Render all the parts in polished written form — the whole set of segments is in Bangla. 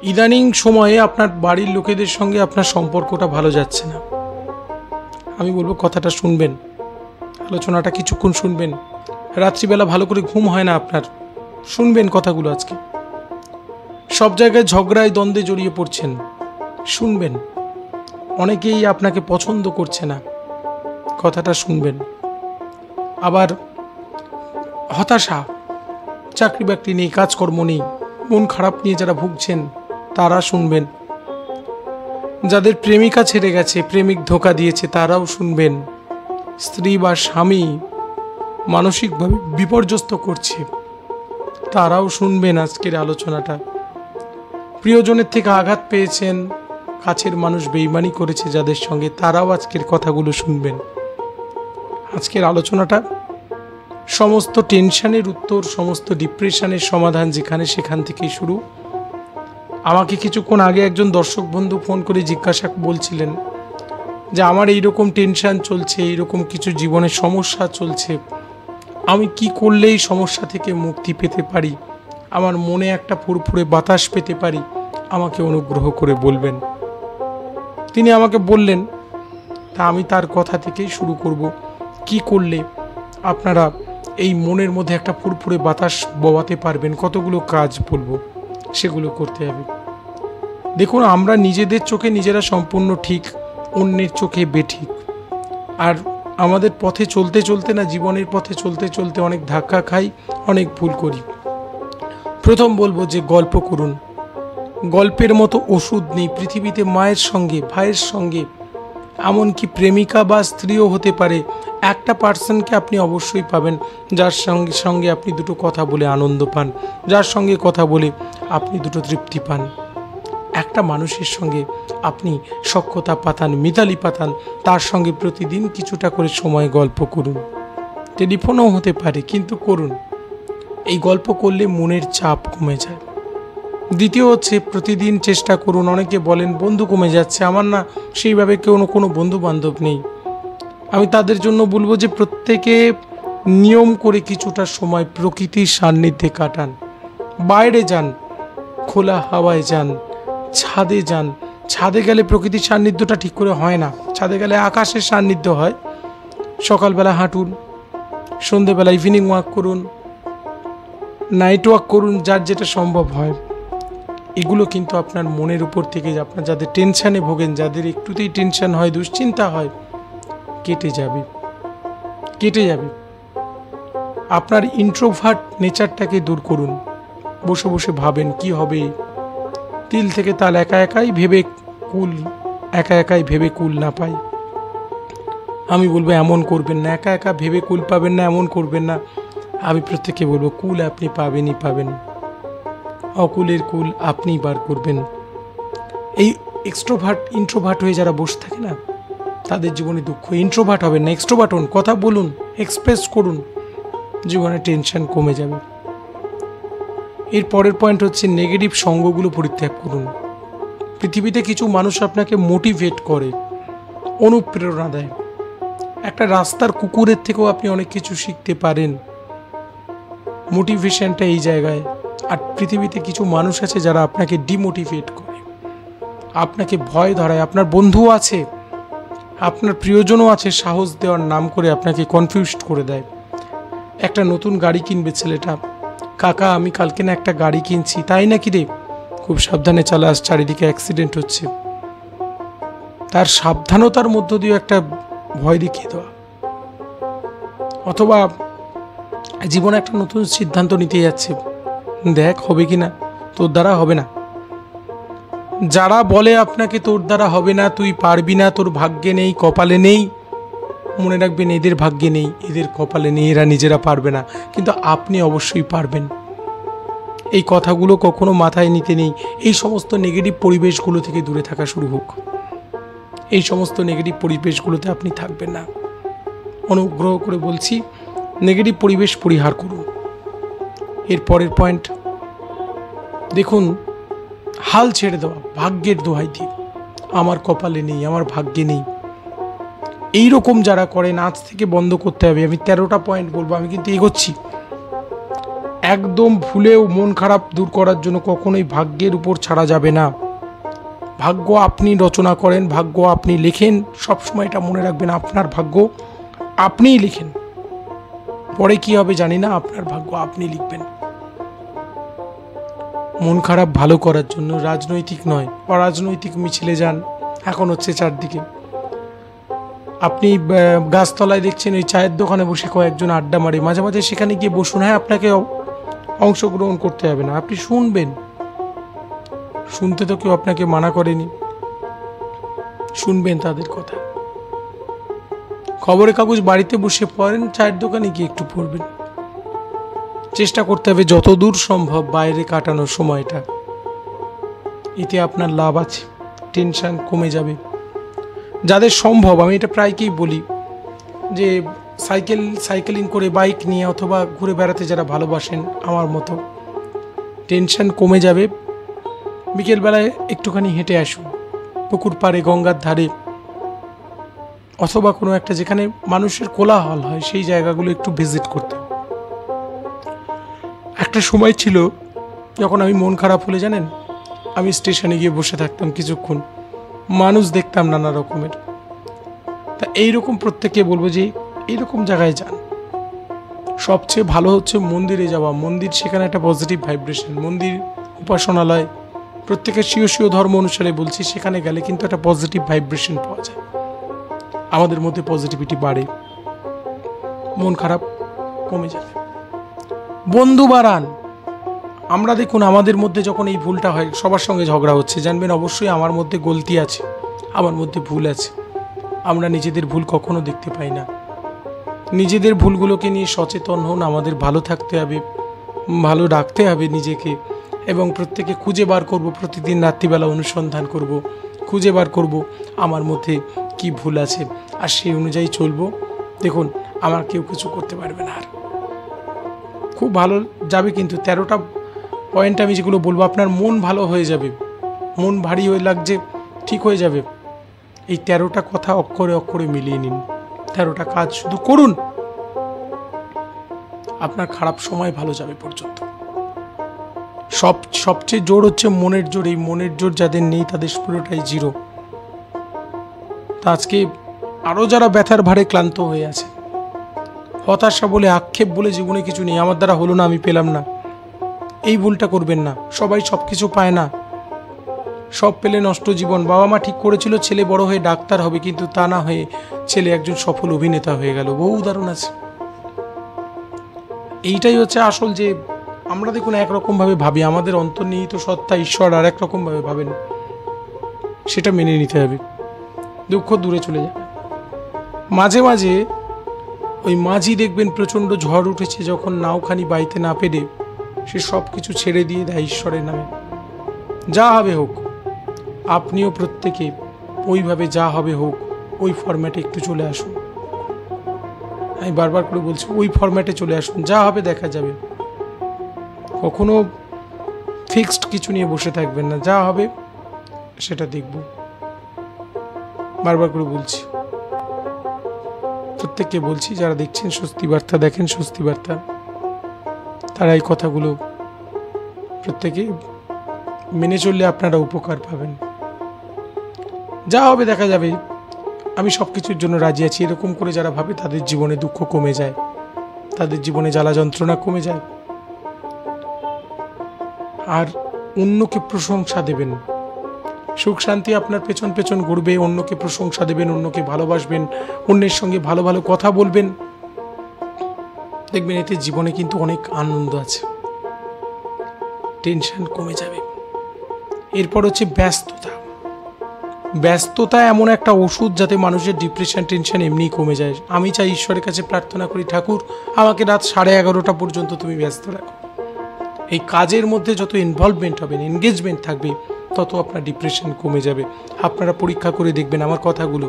ইদানিং সময়ে আপনার বাড়ির লোকেদের সঙ্গে আপনার সম্পর্কটা ভালো যাচ্ছে না। আমি বলবো কথাটা শুনবেন, আলোচনাটা কিছুক্ষণ শুনবেন। রাত্রিবেলা ভালো করে ঘুম হয় না আপনার, শুনবেন কথাগুলো। আজকে সব জায়গায় ঝগড়ায় দ্বন্দ্বে জড়িয়ে পড়ছেন, শুনবেন। অনেকেই আপনাকে পছন্দ করছে না, কথাটা শুনবেন। আবার হতাশা, চাকরি বাকরি নেই, কাজকর্ম নেই, মন খারাপ নিয়ে যারা ভুগছেন তারা শুনবেন। যাদের প্রেমিকা ছেড়ে গেছে, প্রেমিক ধোঁকা দিয়েছে, তারাও শুনবেন। স্ত্রী বা স্বামী মানসিকভাবে বিপর্যস্ত করছে, তারাও শুনবেন আজকের আলোচনাটা। প্রিয়জনের থেকে আঘাত পেয়েছেন, কাছের মানুষ বেইমানি করেছে যাদের সঙ্গে, তারাও আজকের কথাগুলো শুনবেন। আজকের আলোচনাটা সমস্ত টেনশনের উত্তর, সমস্ত ডিপ্রেশনের সমাধান যেখানে সেখান থেকেই শুরু। আমাকে কিছুক্ষণ আগে একজন দর্শক বন্ধু ফোন করে জিজ্ঞাসা বলছিলেন যে আমার এইরকম টেনশন চলছে, এইরকম কিছু জীবনের সমস্যা চলছে, আমি কি করলে এই সমস্যা থেকে মুক্তি পেতে পারি, আমার মনে একটা ফুরফুরে বাতাস পেতে পারি, আমাকে অনুগ্রহ করে বলবেন। তিনি আমাকে বললেন, তা আমি তার কথা থেকেই শুরু করব। কি করলে আপনারা এই মনের মধ্যে একটা ফুরফুরে বাতাস বওয়াতে পারবেন, কতগুলো কাজ বলবো, সেগুলো করতে হবে। দেখুন, আমরা নিজেদের চোখে নিজেরা সম্পূর্ণ ঠিক, অন্যের চোখে বেঠিক। আর আমাদের পথে চলতে চলতে না, জীবনের পথে চলতে চলতে অনেক ধাক্কা খাই, অনেক ভুল করি। প্রথম বলবো যে গল্প করুন। গল্পের মতো ওষুধ নেই পৃথিবীতে। মায়ের সঙ্গে, ভাইয়ের সঙ্গে, এমনকি প্রেমিকা বা স্ত্রীও হতে পারে, একটা পার্সনকে আপনি অবশ্যই পাবেন যার সঙ্গে সঙ্গে আপনি দুটো কথা বলে আনন্দ পান, যার সঙ্গে কথা বলে আপনি দুটো তৃপ্তি পান। একটা মানুষের সঙ্গে আপনি সখ্যতা পাতান, মিতালি পাতান, তার সঙ্গে প্রতিদিন কিছুটা করে সময় গল্প করুন। টেলিফোনও হতে পারে, কিন্তু করুন। এই গল্প করলে মনের চাপ কমে যায়। দ্বিতীয় হচ্ছে, প্রতিদিন চেষ্টা করুন। অনেকে বলেন বন্ধু কমে যাচ্ছে, আমার না সেইভাবে কোনো বন্ধু বান্ধব নেই। আমি তাদের জন্য বলবো যে প্রত্যেকে নিয়ম করে কিছুটা সময় প্রকৃতির সান্নিধ্যে কাটান। বাইরে যান, খোলা হাওয়ায় যান, ছাদে যান। ছাদে গেলে প্রকৃতির সান্নিধ্যটা ঠিক করে হয় না, ছাদে গেলে আকাশের সান্নিধ্য হয়। সকালবেলা হাঁটুন, সন্ধেবেলা ইভিনিং ওয়াক করুন, নাইট ওয়াক করুন, যার যেটা সম্ভব হয়। এগুলো কিন্তু আপনার মনের উপর থেকে, আপনার যাদের টেনশানে ভোগেন, যাদের একটুতেই টেনশন হয়, দুশ্চিন্তা হয়, কেটে যাবে, কেটে যাবে। আপনার ইন্ট্রোভার্ট নেচারটাকে দূর করুন। বসে বসে ভাবেন কি হবে, তিল থেকে তাল একা একাই ভেবে কুল, একা একাই ভেবে কুল না পাই। আমি বলবো এমন করবেন না, একা একা ভেবে কুল পাবেন না, এমন করবেন না। আমি প্রত্যেককে বলবো কুল আপনি পাবেনই পাবেন, অকুলের কুল আপনি বার করবেন। এই এক্সট্রোভার্ট ইন্ট্রোভার্ট হয়ে যারা বসে থাকে না, তাদের জীবনে দুঃখ। ইন্ট্রোভার্ট হবেন না, এক্সট্রোভার্ট হন, কথা বলুন, এক্সপ্রেস করুন, জীবনে টেনশন কমে যাবে। এর পরের পয়েন্ট হচ্ছে নেগেটিভ সঙ্গগুলো পরিত্যাগ করুন। পৃথিবীতে কিছু মানুষ আপনাকে মোটিভেট করে, অনুপ্রেরণা দেয়। একটা রাস্তার কুকুরের থেকেও আপনি অনেক কিছু শিখতে পারেন। মোটিভেশনটা এই জায়গায়। আর পৃথিবীতে কিছু মানুষ আছে যারা আপনাকে ডিমোটিভেট করে, আপনাকে ভয় ধরায়। আপনার বন্ধু আছে, আপনার প্রিয়জনও আছে, সাহস দেওয়ার নাম করে আপনাকে কনফিউজড করে দেয়। একটা নতুন গাড়ি কিনবে ছেলেটা, কাকা আমি কালকে না একটা গাড়ি কিনছি। তাই নাকি রে, খুব সাবধানে চালাস, চারিদিকে অ্যাক্সিডেন্ট হচ্ছে। তার সাবধানতার মধ্য দিয়ে একটা ভয় দেখিয়ে দেওয়া। অথবা জীবনে একটা নতুন সিদ্ধান্ত নিতে যাচ্ছে, দেখ হবে কিনা, তোর দ্বারা হবে না। যারা বলে আপনাকে তোর দ্বারা হবে না, তুই পারবি না, তোর ভাগ্যে নেই, কপালে নেই, মনে রাখবেন এদের ভাগ্যে নেই, এদের কপালে নেই, এরা নিজেরা পারবে না, কিন্তু আপনি অবশ্যই পারবেন। এই কথাগুলো কখনো মাথায় নিতে নেই। এই সমস্ত নেগেটিভ পরিবেশগুলো থেকে দূরে থাকা শুরু হোক। এই সমস্ত নেগেটিভ পরিবেশগুলোতে আপনি থাকবেন না, অনুগ্রহ করে বলছি। নেগেটিভ পরিবেশ পরিহার করুন। এর পরের পয়েন্ট দেখুন, হাল ছেড়ে দেওয়া, ভাগ্যের দোহাই দিয়ে, আমার কপালে নেই, আমার ভাগ্যে নেই, এই রকম যারা করেন আজ থেকে বন্ধ করতে হবে। আমি 13টা পয়েন্ট বলবো, আমি কিন্তু এগোচ্ছি। একদম ভুলেও মন খারাপ দূর করার জন্য কখনোই ভাগ্যের উপর ছাড়া যাবে না। ভাগ্য আপনি রচনা করেন, ভাগ্য আপনি লেখেন, সবসময় এটা মনে রাখবেন। আপনার ভাগ্য আপনিই লিখেন, পরে কি হবে জানি না, আপনার ভাগ্য আপনি লিখবেন। মন খারাপ ভালো করার জন্য রাজনৈতিক নয়, অরাজনৈতিক মিছিলে যান। এখন হচ্ছে চারদিকে, আপনি গাছতলায় দেখছেন ওই চায়ের দোকানে বসে কয়েকজন আড্ডা মারে, মাঝে মাঝে সেখানে গিয়ে বসুন। হ্যাঁ, আপনাকে অংশগ্রহণ করতে হবে না, আপনি শুনবেন। শুনতে তো কেউ আপনাকে মানা করেনি, শুনবেন তাদের কথা। খবরের কাগজ বাড়িতে বসে পড়েন, চায়ের দোকানে গিয়ে একটু পড়বেন। চেষ্টা করতে হবে যতদূর সম্ভব বাইরে কাটানোর সময়টা, এতে আপনার লাভ আছে, টেনশন কমে যাবে। যাদের সম্ভব, আমি এটা প্রায়কেই বলি যে সাইকেলিং করে, বাইক নিয়ে অথবা ঘুরে বেড়াতে যারা ভালোবাসেন আমার মতো, টেনশন কমে যাবে। বিকেলবেলায় একটুখানি হেঁটে আসুন, পুকুর পাড়ে, গঙ্গার ধারে, অথবা কোনো একটা যেখানে মানুষের কোলাহল হয় সেই জায়গাগুলো একটু ভিজিট করতে। একটা সময় ছিল যখন আমি মন খারাপ হলে, জানেন, আমি স্টেশনে গিয়ে বসে থাকতাম কিছুক্ষণ, মানুষ দেখতাম নানা রকমের। তা এইরকম প্রত্যেককে বলবো যে এইরকম জায়গায় যান। সবচেয়ে ভালো হচ্ছে মন্দিরে যাওয়া। মন্দির, সেখানে একটা পজিটিভ ভাইব্রেশন। মন্দির, উপাসনালয়, প্রত্যেকের স্বীয় স্বীয় ধর্ম অনুসারে বলছি, সেখানে গেলে কিন্তু একটা পজিটিভ ভাইব্রেশন পাওয়া যায়, আমাদের মধ্যে পজিটিভিটি বাড়ে, মন খারাপ কমে যাবে। বন্ধু বাড়ান। আমরা দেখুন, আমাদের মধ্যে যখন এই ভুলটা হয়, সবার সঙ্গে ঝগড়া হচ্ছে, জানবেন অবশ্যই আমার মধ্যে গলতি আছে, আমার মধ্যে ভুল আছে। আমরা নিজেদের ভুল কখনো দেখতে পাই না। নিজেদের ভুলগুলোকে নিয়ে সচেতন হন। আমাদের ভালো থাকতে হবে, ভালো রাখতে হবে নিজেকে, এবং প্রত্যেকে খুঁজে বার করব, প্রতিদিন রাত্রিবেলা অনুসন্ধান করব, খুঁজে বার করব আমার মধ্যে কি ভুল আছে, আর সেই অনুযায়ী চলবো। দেখুন, আমার কেউ কিছু করতে পারবে না, আর খুব ভালো যাবে। কিন্তু 13টা পয়েন্ট আমি যেগুলো বলবো, আপনার মন ভালো হয়ে যাবে, মন ভারী হয়ে লাগছে, ঠিক হয়ে যাবে। এই 13টা কথা অক্ষরে অক্ষরে মিলিয়ে নিন, 13টা কাজ শুধু করুন, আপনার খারাপ সময় ভালো যাবে পর্যন্ত। সবচেয়ে জোর হচ্ছে মনের জোর। এই মনের জোর যাদের নেই তাদের পুরোটাই জিরো। তা আজকে আরও যারা ব্যথার ভারে ক্লান্ত হয়ে আছে, হতাশা বলে, আক্ষেপ বলে জীবনে কিছু নেই, আমার দ্বারা হলো না, আমি পেলাম না, এই ভুলটা করবেন না। সবাই সব কিছু পায় না, সব পেলে নষ্ট জীবন। বাবা মা ঠিক করেছিল ছেলে বড় হয়ে ডাক্তার হবে, কিন্তু তা না হয়ে ছেলে একজন সফল অভিনেতা হয়ে গেল। বহু উদাহরণ আছে। এইটাই হচ্ছে আসল, যে আমরা দেখুন একরকমভাবে ভাবি, আমাদের অন্তর্নিহিত সত্তা ঈশ্বর আর একরকমভাবে ভাবেন, সেটা মেনে নিতে হবে। দুঃখ দূরে চলে যাবে। মাঝে মাঝে ওই মাঝি দেখবেন প্রচণ্ড ঝড় উঠেছে, যখন নাওখানি বাইতে না পেরে সে সব কিছু ছেড়ে দিয়ে দেয় ঈশ্বরের নামে। যা হবে হোক, আপনিও প্রত্যেকে ওইভাবে যা হবে হোক, ওই ফরম্যাটে একটু চলে আসুন। আমি বারবার করে বলছি, ওই ফরম্যাটে চলে আসুন, যা হবে দেখা যাবে। কখনো ফিক্সড কিছু নিয়ে বসে থাকবেন না, যা হবে সেটা দেখব। বারবার করে বলছি, প্রত্যেককে বলছি, যারা দেখছেন স্বস্তি বার্তা, দেখেন স্বস্তি বার্তা, তারা এই কথাগুলো প্রত্যেকে মেনে চললে আপনারা উপকার পাবেন। যা হবে দেখা যাবে, আমি সব কিছুর জন্য রাজি আছি। এরকম করে যারা ভাবে, তাদের জীবনে দুঃখ কমে যায়, তাদের জীবনে জ্বালা যন্ত্রণা কমে যায়। আর অন্যকে প্রশংসা দেবেন, সুখ শান্তি আপনার পেছন পেছন ঘুরবে। অন্যকে প্রশংসা দেবেন, অন্যকে ভালোবাসবেন, অন্যের সঙ্গে ভালো ভালো কথা বলবেন, দেখবেন এতে জীবনে কিন্তু অনেক আনন্দ আছে, টেনশন কমে যাবে। এরপর হচ্ছে ব্যস্ততা। ব্যস্ততা এমন একটা ওষুধ, যাতে মানুষের ডিপ্রেশন, টেনশন এমনিই কমে যায়। আমি চাই, ঈশ্বরের কাছে প্রার্থনা করি, ঠাকুর আমাকে রাত 11:30 পর্যন্ত তুমি ব্যস্ত রাখো। এই কাজের মধ্যে যত ইনভলভমেন্ট হবেন, এনগেজমেন্ট থাকবে, তত আপনার ডিপ্রেশন কমে যাবে। আপনারা পরীক্ষা করে দেখবেন আমার কথাগুলো।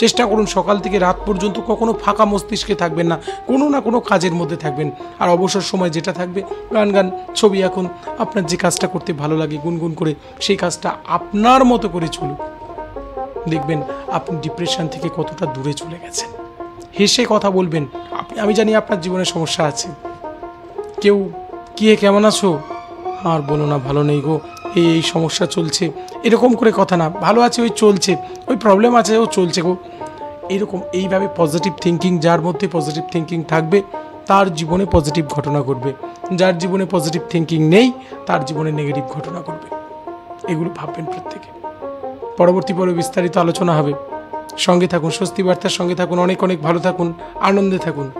চেষ্টা করুন সকাল থেকে রাত পর্যন্ত কখনো ফাঁকা মস্তিষ্কে থাকবেন না, কোনো না কোনো কাজের মধ্যে থাকবেন। আর অবসর সময় যেটা থাকবে, গান, ছবি আঁকুন, আপনার যে কাজটা করতে ভালো লাগে গুনগুন করে সেই কাজটা আপনার মতো করে চলুন। দেখবেন আপনি ডিপ্রেশন থেকে কতটা দূরে চলে গেছেন। হেসে কথা বলবেন। আমি জানি আপনার জীবনে সমস্যা আছে, কেউ কি হে, কেমন আছো? আর বলো না, ভালো নেই গো, এই সমস্যা চলছে। এরকম করে কথা না, ভালো আছে, ওই চলছে, ওই প্রবলেম আছে, ও চলছে গো। এরকম এইভাবে পজিটিভ থিঙ্কিং, যার মধ্যে পজিটিভ থিঙ্কিং থাকবে তার জীবনে পজিটিভ ঘটনা ঘটবে। যার জীবনে পজিটিভ থিঙ্কিং নেই তার জীবনে নেগেটিভ ঘটনা ঘটবে। এগুলো ভাববেন প্রত্যেকে। পরবর্তী পর্বে বিস্তারিত আলোচনা হবে। সঙ্গে থাকুন, স্বস্তি বার্তার সঙ্গে থাকুন। অনেক অনেক ভালো থাকুন, আনন্দে থাকুন।